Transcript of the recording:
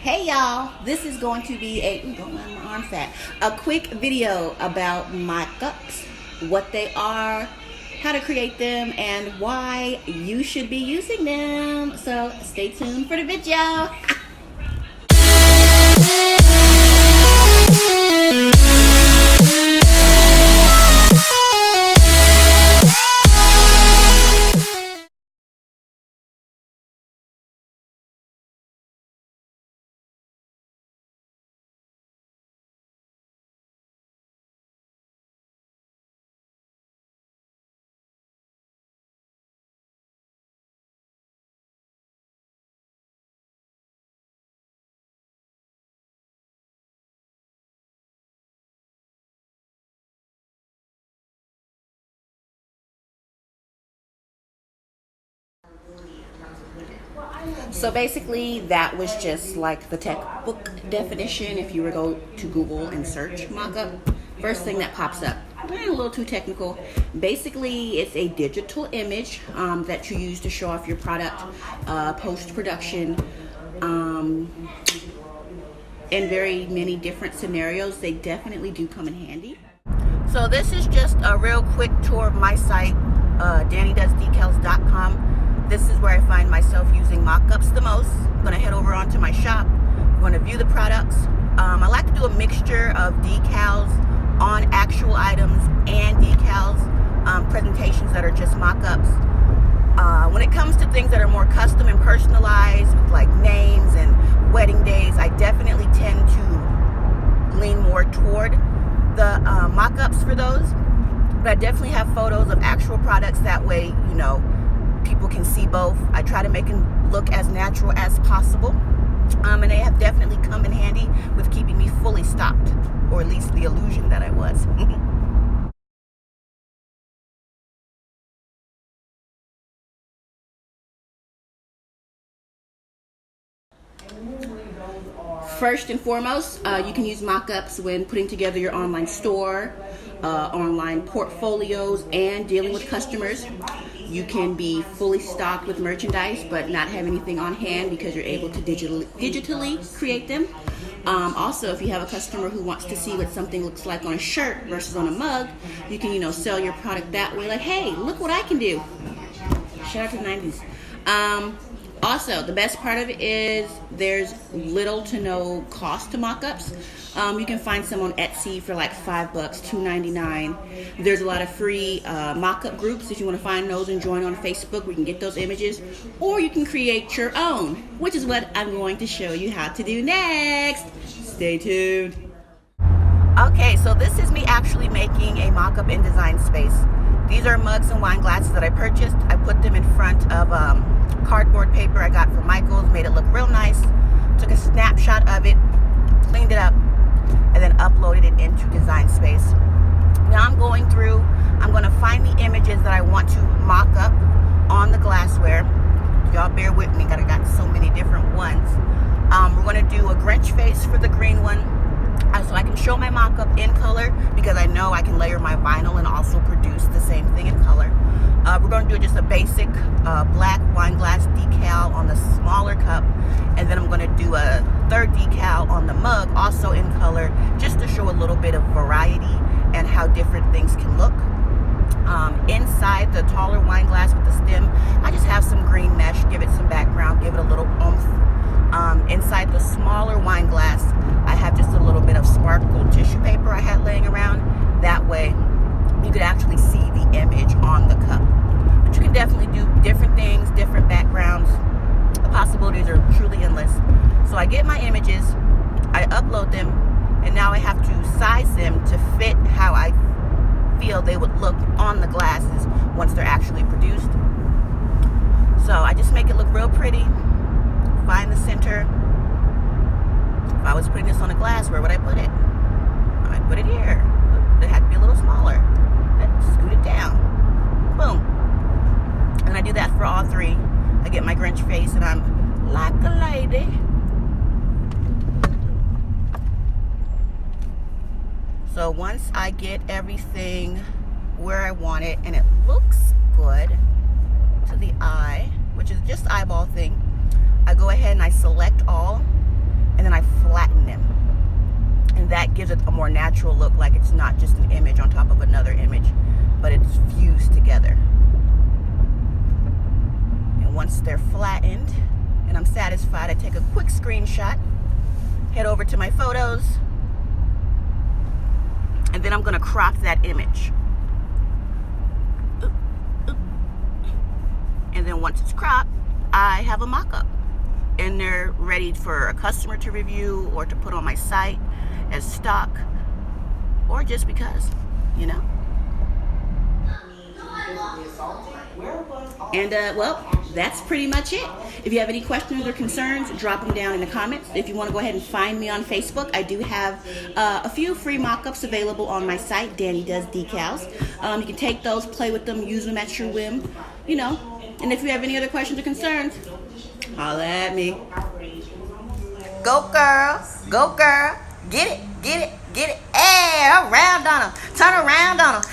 Hey y'all, this is going to be a quick video about mock-ups, what they are, how to create them, and why you should be using them. So stay tuned for the video. So basically, that was just like the textbook definition. If you were to go to Google and search mockup, first thing that pops up. A little too technical. Basically, it's a digital image that you use to show off your product, post-production, in very many different scenarios. They definitely do come in handy. So this is just a real quick tour of my site, DannyDoesDecals.com. This is where I find myself using mock-ups the most. I'm going to head over onto my shop. I'm going to view the products. I like to do a mixture of decals on actual items and decals, presentations that are just mock-ups. When it comes to things that are more custom and personalized, with like names and wedding days, I definitely tend to lean more toward the mock-ups for those. But I definitely have photos of actual products. That way, you know, people can see both. I try to make them look as natural as possible. And they have definitely come in handy with keeping me fully stocked, or at least the illusion that I was. First and foremost, you can use mock-ups when putting together your online store, online portfolios, and dealing with customers. You can be fully stocked with merchandise but not have anything on hand because you're able to digitally create them. Also, if you have a customer who wants to see what something looks like on a shirt versus on a mug, you can, sell your product that way. Like, hey, look what I can do. Shout out to the 90s. Also, the best part of it is there's little to no cost to mock-ups. You can find some on Etsy for like $5, $2.99. There's a lot of free mock-up groups if you want to find those and join on Facebook. We can get those images, or you can create your own, which is what I'm going to show you how to do next. Stay tuned. Okay, so this is me actually making a mock-up in Design Space. These are mugs and wine glasses that I purchased. I put them in front of cardboard paper I got from Michael's, made it look real nice, took a snapshot of it, cleaned it up, and then uploaded it into Design Space. Now I'm going through, I'm going to find the images that I want to mock up on the glassware. Y'all bear with me, I got so many different ones. We're going to do a Grinch face for the green one, so I can show my mock-up in color, because I know I can layer my vinyl and also produce the same thing in color. We're going to do just a basic black wine glass decal on the smaller cup, and then I'm going to do a third decal on the mug, also in color, just to show a little bit of variety and how different things can look. Inside the taller wine glass with the stem, I just have some green mesh, give it some background, give it a little oomph. Inside the smaller wine glass, I have just a little bit of sparkle tissue paper I had laying around. That way you could actually see the image on the cup. But you can definitely do different things, different backgrounds. The possibilities are truly endless. So I get my images, I upload them, and now I have to size them to fit how I feel they would look on the glasses once they're actually produced. So I just make it look real pretty, find the center. If I was putting this on a glass, where would I put it? I'd put it here. It had to be a little smaller. I'd scoot it down. Boom. And I do that for all three. I get my Grinch face and I'm like a lady. So once I get everything where I want it and it looks good to the eye, which is just eyeball thing, I go ahead and I select all. and then I flatten them. And that gives it a more natural look, like it's not just an image on top of another image, but it's fused together. And once they're flattened and I'm satisfied, I take a quick screenshot, head over to my photos, and then I'm gonna crop that image. And then once it's cropped, I have a mock-up. And they're ready for a customer to review or to put on my site as stock, or just because, you know. And well, that's pretty much it. If you have any questions or concerns, drop them down in the comments. If you want to go ahead and find me on Facebook, I do have a few free mock-ups available on my site, Danny Does Decals. You can take those, play with them, use them at your whim, you know. And if you have any other questions or concerns, holla at me. Go girl, go girl. Get it, get it, get it. Hey, around on them. Turn around on them.